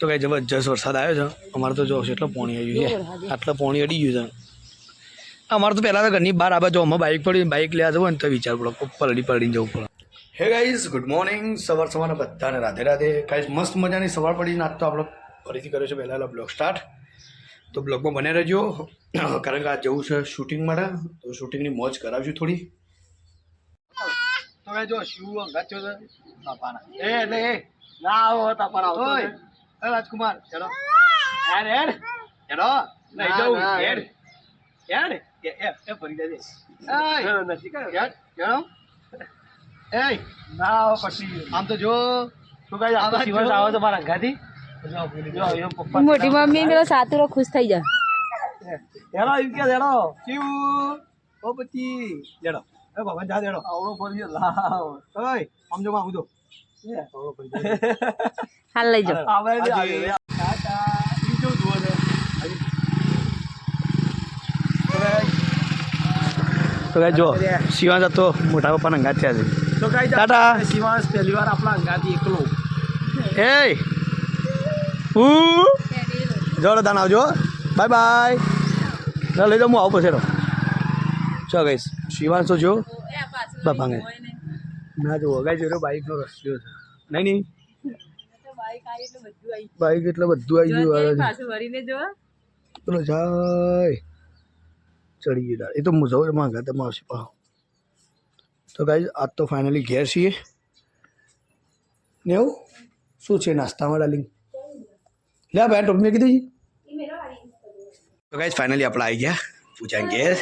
તો કાંઈ જબરજસ્ત વરસાદ આવ્યો છે અમારે તો જો એટલો પાણી આવ્યું છે આટલા પાણી અડી ગયું છે અમારે તો પહેલાં તો ઘરની બહાર આવે જો અમે બાઇક પડી બાઇક લેવા જવું ને તો વિચાર પડો પડીને જવું પડે હે ગાઈઝ ગુડ મોર્નિંગ સવારના બધાને રાધે રાધે ગાઈઝ મસ્ત મજાની સવાર પડીને આજ તો આપણે ફરીથી કર્યો છે પહેલાં બ્લોગ સ્ટાર્ટ તો બ્લોગમાં બને રહેજો કારણ કે આ જવું છે શૂટિંગ માટે તો શૂટિંગની મોજ કરાવશું થોડી તો જો શિવ અંગાત છો તાપાના એટલે ના આવો તાપાના આવતો રાજકુમાર ચલો યાર હેડ ચલો નહીં જાઉં હેડ હેડ એ ફરી જજે એ નથી કર યાર ચલો એ ના આવો પછી આમ તો જો શું કાઈ આવો દિવસ આવો તો મારા અંગાથી મોટી મમ્મી પેલો સાતુરો ખુશ થઈ જાય હેડો એમ કે હેડો શિવ ઓ પછી હેડો એ ભગવાન જા હેડો આવડો પડી લાવ ઓય આમ જો માં ઉદો આવડો પડી હાલ લઈ જાઓ આવે ટાટા ઈ જો જુઓ છે તો ગાય જો શિવાંશ તો મોટા પપ્પાના અંગાત થયા છે તો ગાય ટાટા શિવાંશ પહેલી વાર આપણા અંગાથી એકલો એ જોડો દાન આવજો બાય બાય ના લઈ જાઉં હું આવું પછી ચો ગઈશ શિવાંશ તો જો બાપા ના જો ગાય જોયો બાઇકનો રસ્તો છે નહીં બાઇક એટલે બધું આવી ગયું પેલો જાય ચડી ગયું એ તો હું જવું માંગા તમે આવશે પાવ તો ગાય આજ તો ફાઇનલી ઘેર છીએ ને એવું શું છે નાસ્તામાં ડાર્લિંગ લે ભાઈ ટોપ મેં કીધું તો ગાઈસ ફાઇનલી આપણે આવી ગયા પૂછા ઘેર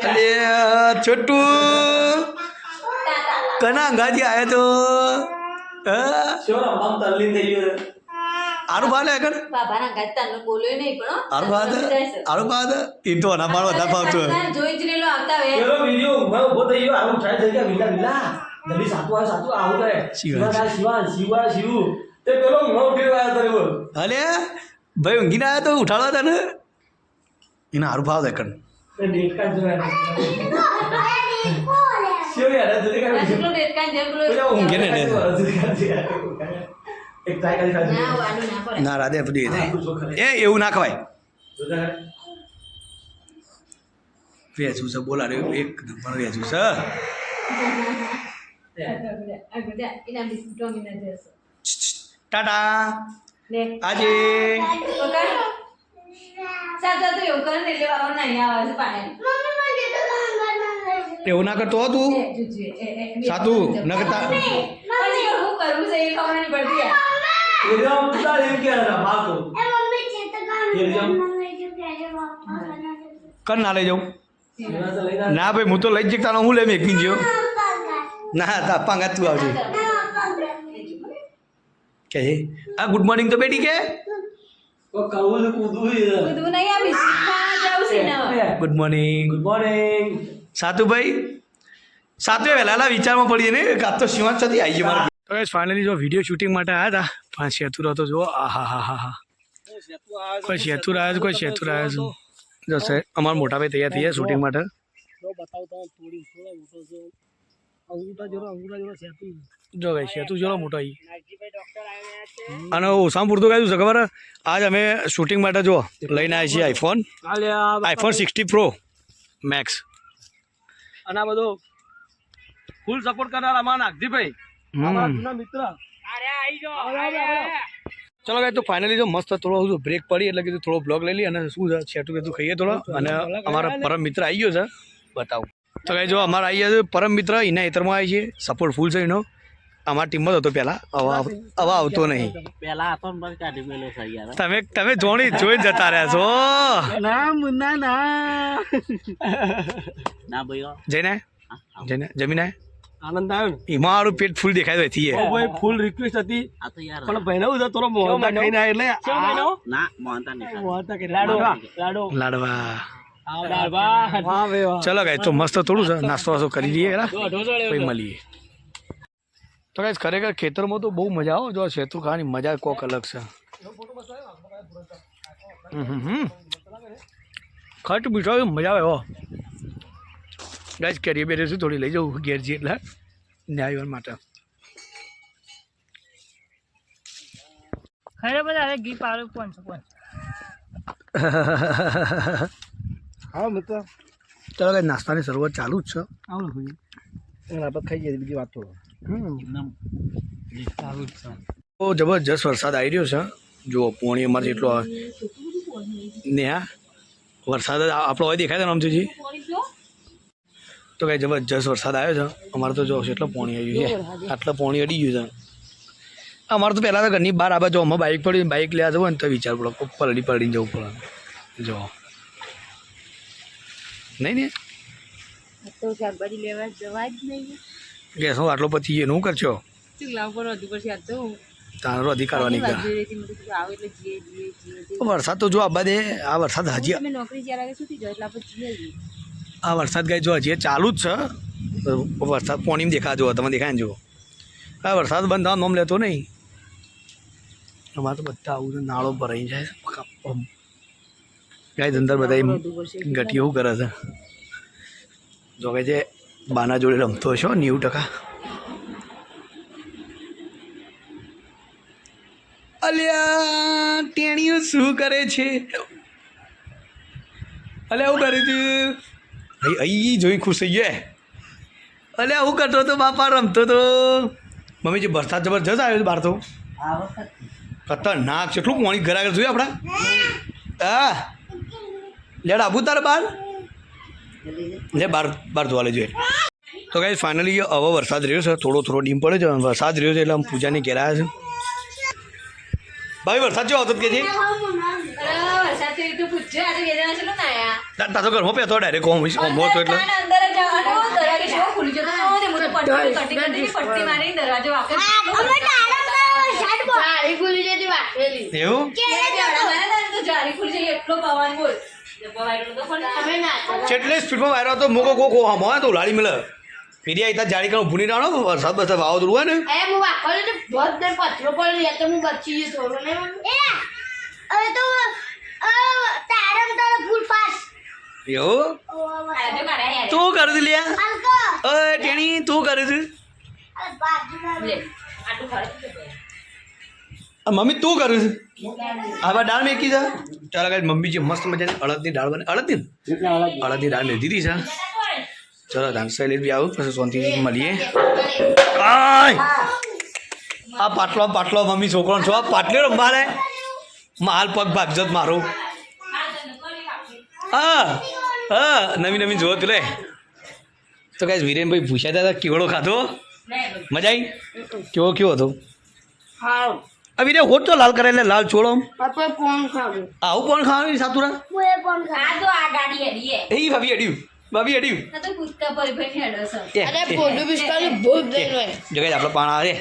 અરે છોટુ કના અંગાજી આવ્યા તો આરું ભાલે કર આરું ભાત આરું ભાત એ તો ના મારો વધારે ભાવતું જોઈ જ રેલો આવતા વે પેલો વિડિયો ઉભો થઈ ગયો આવું ટ્રાય થઈ ગયા વિલા જલ્દી સાતું આવું કરે શિવા શિવ તે પેલો ઊંઘો ઉઠી આવ્યો તને બોલ અલે ભાઈ ઊંઘીને આવ્યા તો ઉઠાડવા હતા ને એને સારું ભાવ દેખણ તે ડેટ કાર્ડ જોયા શિવ યાર જલ્દી કર કેટલો ડેટ કાઈ જેમ બોલો ઊંઘે ને એક ટ્રાય કરી ના વાડું ના પડે ના રાધે બધી એ એવું ના ખવાય વેચું છે બોલા રે એક નંબર વેચું છે ટાટા આજે એવું ના કરતો તું સાતું ના કરતા એકદમ પૂરા એમ કે મારતો કર ના લઈ જાઉં ના ભાઈ હું તો લઈ જ જતા હું લે એકની જ્યો ના તા પાંગા તું આવજે કે આ ગુડ મોર્નિંગ તો બેટી કે ગુડ મોર્નિંગ સાતુભાઈ સાતુ વહેલા વિચારમાં પડીએ ને કાં તો શિવાંશ સાથે આવી ગયો મારે તો ફાઇનલી જો વિડીયો શૂટિંગ માટે આવ્યા હતા પણ શેતુર હતો જો આ હા કોઈ શેતુર આવ્યો કોઈ શેતુર આવ્યો છે જો અમારા મોટા ભાઈ તૈયાર થઈ ગયા શૂટિંગ માટે જો ભાઈ શેતુ જોડો મોટો આવી અને ઓછામાં પૂરતું કહ્યું છે ખબર આજ અમે શૂટિંગ માટે જો લઈને આવ્યા છીએ આઈફોન 60 પ્રો મેક્સ અને આ બધો ફૂલ સપોર્ટ કરનાર અમારા નાગજીભાઈ મિત્ર ચલો ગાય તો ફાઇનલી જો મસ્ત થોડો બ્રેક પડી એટલે કીધું થોડો બ્લોગ લઈ લઈએ અને શું છે છેટું કીધું ખાઈએ થોડો અને અમારા પરમ મિત્ર આવી ગયો છે બતાવું તો ગાય જો અમારા આવી ગયા છે પરમ મિત્ર એના હેતરમાં આવી છે સપોર્ટ ફૂલ છે એનો અમારા ટીમમાં હતો પહેલા હવે આવતો નહીં તમે જોઈને જતા રહ્યા છો જઈને જમીને આનંદ આવ્યો ને એમાં મારું પેટ ફૂલ દેખાય છે ભાઈ ફૂલ રિક્વેસ્ટ હતી પણ ભાઈને હું થોડો મોહનતા ખાઈને એટલે લાડવા ચલો ગાય તો મસ્ત થોડું છે નાસ્તો વાસ્તો કરી દઈએ પછી મળીએ તો ગાય ખરેખર ખેતરમાં તો બહુ મજા આવે જો શેતુ ખાવાની મજા કોક અલગ છે ખટ મીઠો મજા આવે હો ગાય કેરી બેરી થોડી લઈ જાઉં ઘેર જઈએ એટલે ન્યાયવન માટે ખરે બધા હવે ઘી પાડું 500 હા મિત્ર ચાલો કઈ નાસ્તાની શરૂઆત ચાલુ જ છે આવું ભાઈ આપણે ખાઈ જઈએ બીજી વાત તો ચાલુ જ છે બહુ જબરજસ્ત વરસાદ આવી રહ્યો છે જુઓ પોણી અમારે જેટલો આવે ને હા વરસાદ આપણો હવે દેખાય છે ને આમથી તો કઈ જબરજસ્ત વરસાદ આવ્યો છે અમારે તો જો એટલો પોણી આવી ગયું છે આટલા પોણી અડી ગયું છે અમારે તો પહેલાં તો ઘરની બહાર આ બાજુ અમે બાઇક લેવા જવું ને તો વિચાર પડો પડીને જવું પડે જો નહીં ને તો શાકભાજી લેવા જવા જ નહીં ગેસ હું આટલો પછી એનું કરશો ચૂલા ઉપર વધુ પડશે આ તો તારો અધિકાર આવે નીકળે એટલે જીએ વરસાદ તો જો આબા દે આ વરસાદ હજી તમે નોકરી જ્યાં લાગે છૂટી જાય એટલે આપણે જીએ આ વરસાદ ગઈ જો હજી ચાલુ જ છે વરસાદ પોણીમાં દેખાજો તમે દેખાય ને જુઓ આ વરસાદ બંધ થવા નોમ લેતો નહીં અમારે તો બધા આવું છે નાળો ભરાઈ જાય ગાય અંદર બધા ગટીઓ કરે છે જો કે જે બાના જોડે રમતો હશો 90%. અલ્યા ટેણીઓ શું કરે છે અલ્યા આવું કરે છે ભાઈ અહીં જોઈ ખુશ થઈ ગયા અલ્યા આવું કરતો હતો બાપા રમતો તો મમ્મી જે વરસાદ જબરજસ્ત આવ્યો છે બહાર તો ખતરનાક કેટલું પાણી ઘર આગળ જોયું આપણે હા લેડ આબુ તારે બહાર લે બહાર ધોવા લેજો તો કાંઈ ફાઇનલી હવે વરસાદ રહ્યો છે થોડો ડીમ પડે છે વરસાદ રહ્યો છે એટલે આમ પૂજાની ઘેર આવ્યા છે ભાઈ વરસાદ કેવો હતો કે છે તા તો ઘરમાં પહેતો ડાયરેક્ટ હોમ હતો એટલે એવું કેટલી સ્પીડમાં વાયરો હતો મોકો કોકો આમ હોય તો લાડી મળે ફેરી આવી જાડી કાં ભૂની રાણો વરસાદ બરસાદ વાવાઝોડું હોય ને એવું તું કરું છું લ્યા અરે ટેણી તું કરું છું મમ્મી તું કરું છું આવા દાળ મેકી છે ચાલો કાંઈ મમ્મી જે મસ્ત મજાની અડદની દાળ બને અડદની દાળ મેં દીધી છે ચલો ધાનસાઈ લઈ બી આવું પછી સોનથી મળીએ આ પાટલો મમ્મી છોકરો છો આ પાટલી રમવા રે હાલ પગ ભાગજત મારો હા નવી જોવો તું રે તો કાંઈ વિરેનભાઈ પૂછ્યા હતા કેવડો ખાધો મજા આવી કેવો હતો હવે રે હોટ તો લાલ કરે એટલે લાલ છોડો આવું પણ ખાવાની સાતુરા એ ભાભી અડ્યું જગ્યાએ આપણો પાણ આવે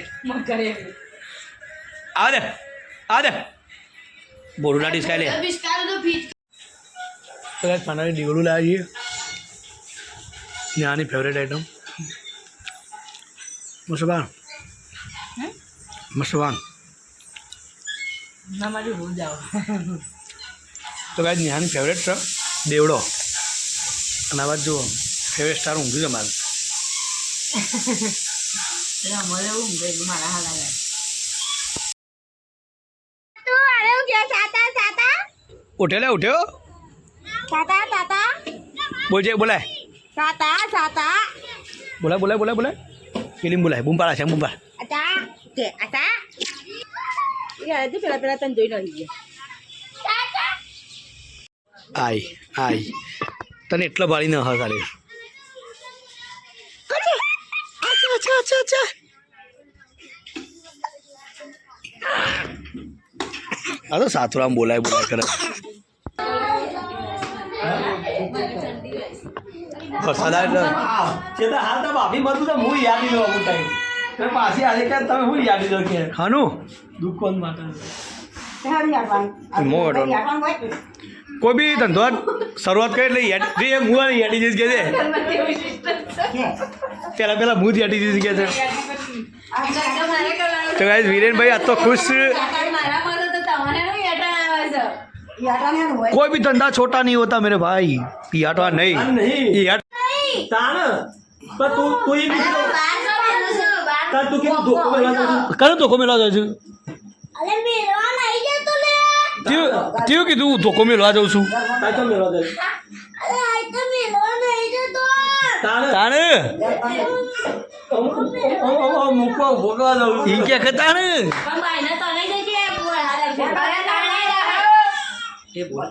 આવે બોરું ના ડિસ્કાય લે તો પાણાની ડીગડું લાવીએ છીએ આની ફેવરેટ આઈટમ મસવાન તો કાંઈ નેહાની ફેવરેટ છે દેવડો અને આ વાત જુઓ ફેવરેટ સ્ટાર ઊંઘ્યું છે મારે ઉઠ્યો બોલાય ફિલ્મ બોલાય બૂમ પાડા છે બૂમ પાડા પેલા તને જોઈ નથી આય તને એટલા બાળી ન હા કાઢે અચ્છા આ તો સાતુરામ બોલાય કરે વરસાદ આવે હાલ તો ભાભી બધું તો હું યાદ નહીં અમુક ટાઈમ પાછી આજે કે તમે હું યાદ દો કે હાનું દુકાન માટે કોઈ બી ધંધો શરૂઆત કરી એટલે હું યાદી જઈશ કે છે પેલા હું જ યાદી જઈશ કે છે તો ગાઈસ વિરેનભાઈ આજ તો ખુશ कोई भी धंधा छोटा नहीं होता मेरे भाई पियाटवा नहीं તાણ પણ તું તાર તું કેમ ધોકો મેળવા જાઉં છું? કયો ધોકો મેળવા જાઉં છું અરે મેળવા નહીં જતો લે કેવું કીધું હું ધોકો મેળવા જાઉં છું તાર કેમ મેળવા જાય? અરે આ તો મેળવા નહીં જતો તારે તાણે મૂકવા ભોગવા જાઉં છું. ઈ કે કે તાણે પણ ભાઈને તો નહીં જજે એ બોલ.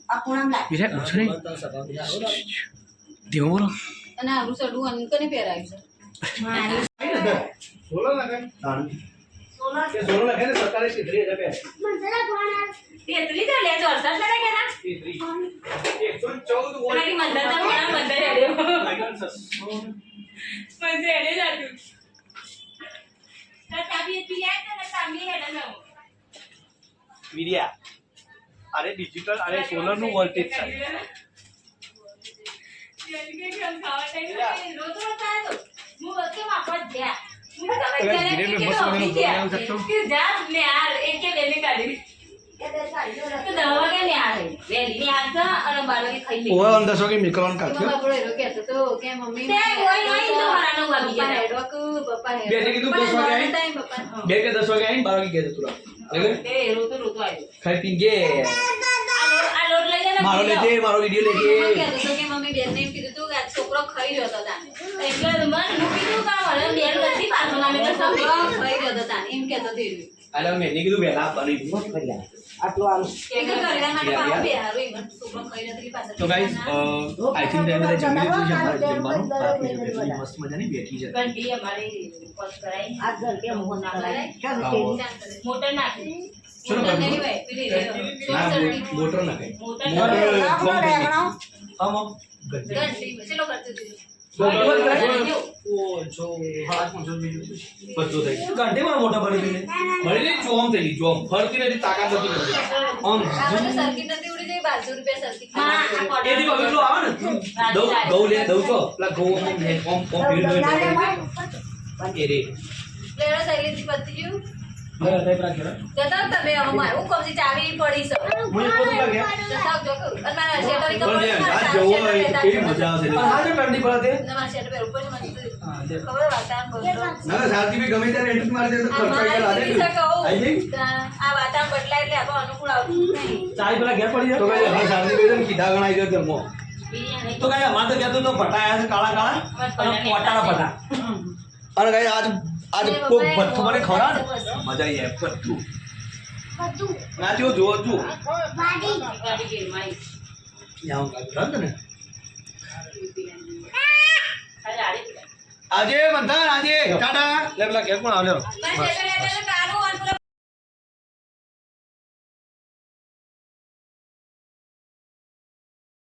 આ પૂનમ લાગ વિરાટ પૂછો ને ધીમો બોલો અને આવું સડું અન કને પહેરાયું છે સોલો લગાય. કે સોલો લગાય ને સરકારે સીધરી હજાર બે. તેતલી તો લે ચોરસા ચડે કે ના સીધરી. 114 વોલ્ટ. તમારી મંદર તો ઘણા મંદર હેડ્યો મંદર હેડે જાતું તો ચાબી પી લે ને ચાબી હેડે જાવ મીડિયા. અરે ડિજિટલ અરે સોલર નું વોલ્ટેજ છે. ઓવે 10 વાગે નીકળવાનું કાઢ્યો બેને કીધું 10 વાગે આવી બે કે 10 વાગે આવીને 12 વાગે ગયા તું ખાઈ પીને ગે મારો લેજે મારો વિડિયો લેજે છોકરો ખાઈ રહ્યો હતો તાને એટલે મને મૂકી દઉં કામ હવે બેન બધી પાછો નામે તો છોકરો ખાઈ રહ્યો હતો તાને એમ કહેતો હતી અરે મેં કીધું વહેલા બની કે કરવા માટે પાછો બે હારો એમ છોકરો ખાઈ રહ્યો હતો પાછો તો ગાઈસ આઈ થિંક તે બધા જમી લીધું છે અમારે જમવાનું બાકી જો બેઠી મસ્ત મજાની બેઠી છે ઘંટી અમારી પોસ્ટ કરાઈ આ ઘર કે મોહન ના કરાઈ મોટર નાખી ચલો મોટર નહીં હોય પેલી મોટર ના કઈ મોટર આમ ઘંટી ચલો કરતું હતું બધું થઈ ઘંટીમાં મોટા બની ગઈ. મળી નહીં જોમ થઈ ગઈ જોમ ફરતી નથી તાકાત નથી કરતી આમ આ બધું સર્કિટ નથી ઉડી જઈ 1200 રૂપિયા સર્કિટ એની બાબત લો આવે ને દઉં લે દઉં છો પેલા ગૌ ભીડ એ રે લેડો શૈલેન્દ્ર પતિ ગયું મેરા ટાઈપ રાખેલા. જતા તમે હવે મારે હું કમસી ચાવી પડી છે મને તો નહીં લાગે. જતા જો કહું અને મારા શેટર પણ જે રાત જવો હોય કેવી મજા આવશે પણ હા જો ઠંડી પડે તે. મારા શેટર પર ઉપર મસ્ત હા, લે. ખબર વાતાવરણ બદલો ના સારથી બી ગમે ત્યારે એન્ટ્રી મારી દે તો ખર્ચાઈ ગયા લાગે આઈ જઈ આ વાતાવરણ બદલાય એટલે આપણો અનુકૂળ આવતું નહીં ચાય પેલા ઘેર પડી તો જાય. કઈ હવે સારથી બી તને કીધા ગણાઈ ગયો જમો બિરિયાની તો કઈ અમાર તો કહેતું તો ભટાયા છે કાળા કાળા અને પોટાના ભટા. અને કઈ આજ કોઈ ભઠ્ઠું મને ખવડાવે ને મજા આવી જાય ભઠ્ઠું ના જો જો તું ગાડી ગઈ માઈ જાઉં કાઢ ને અરે આડી આજે બંધન આજે ટાટા લે પેલા કેક પણ આવજો મારા શેટર એટલે કાળું અને પેલો